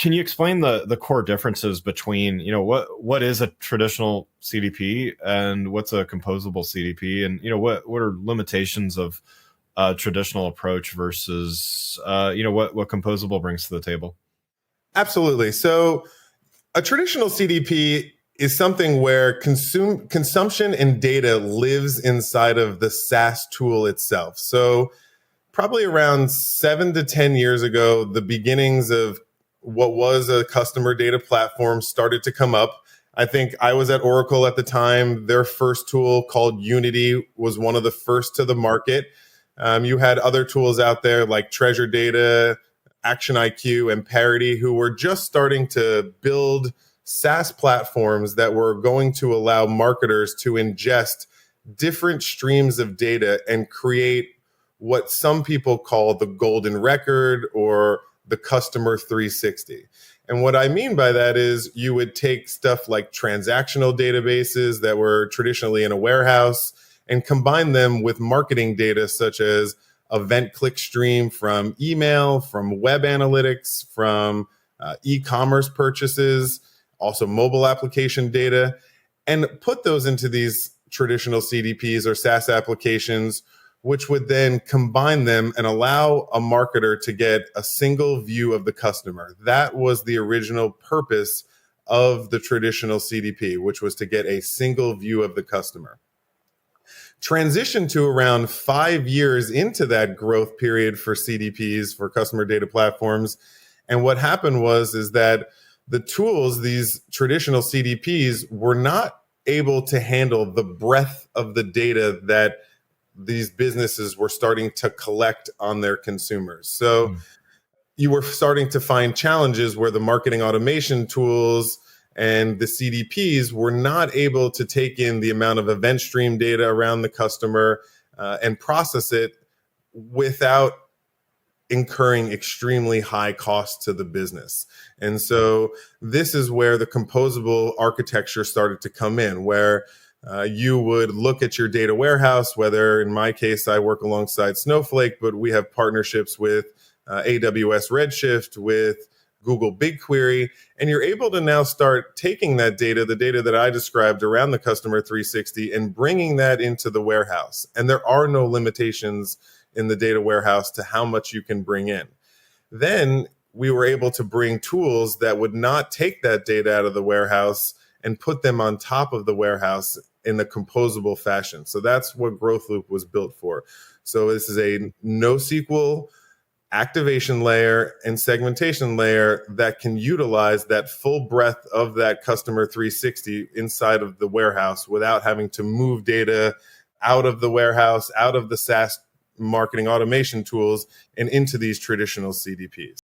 Can you explain the core differences between, what is a traditional CDP and what's a composable CDP, and what are limitations of a traditional approach versus what composable brings to the table? Absolutely. So a traditional CDP is something where consumption and data lives inside of the SaaS tool itself. So probably around 7 to 10 years ago, the beginnings of what was a customer data platform started to come up. I think I was at Oracle at the time. Their first tool called Unity was one of the first to the market. You had other tools out there like Treasure Data, Action IQ, and Parity, who were just starting to build SaaS platforms that were going to allow marketers to ingest different streams of data and create what some people call the golden record or the customer 360. And what I mean by that is you would take stuff like transactional databases that were traditionally in a warehouse and combine them with marketing data such as event click stream from email, from web analytics, from e-commerce purchases, also mobile application data, and put those into these traditional CDPs or SaaS applications, which would then combine them and allow a marketer to get a single view of the customer. That was the original purpose of the traditional CDP, which was to get a single view of the customer. Transition to around 5 years into that growth period for CDPs, for customer data platforms. And what happened is that the tools, these traditional CDPs, were not able to handle the breadth of the data that these businesses were starting to collect on their consumers. So you were starting to find challenges where the marketing automation tools and the CDPs were not able to take in the amount of event stream data around the customer and process it without incurring extremely high costs to the business. And so this is where the composable architecture started to come in, where you would look at your data warehouse, whether in my case, I work alongside Snowflake, but we have partnerships with AWS Redshift, with Google BigQuery, and you're able to now start taking that data, the data that I described around the customer 360, and bringing that into the warehouse. And there are no limitations in the data warehouse to how much you can bring in. Then we were able to bring tools that would not take that data out of the warehouse and put them on top of the warehouse in a composable fashion. So that's what GrowthLoop was built for. So this is a NoSQL activation layer and segmentation layer that can utilize that full breadth of that customer 360 inside of the warehouse without having to move data out of the warehouse, out of the SaaS marketing automation tools, and into these traditional CDPs.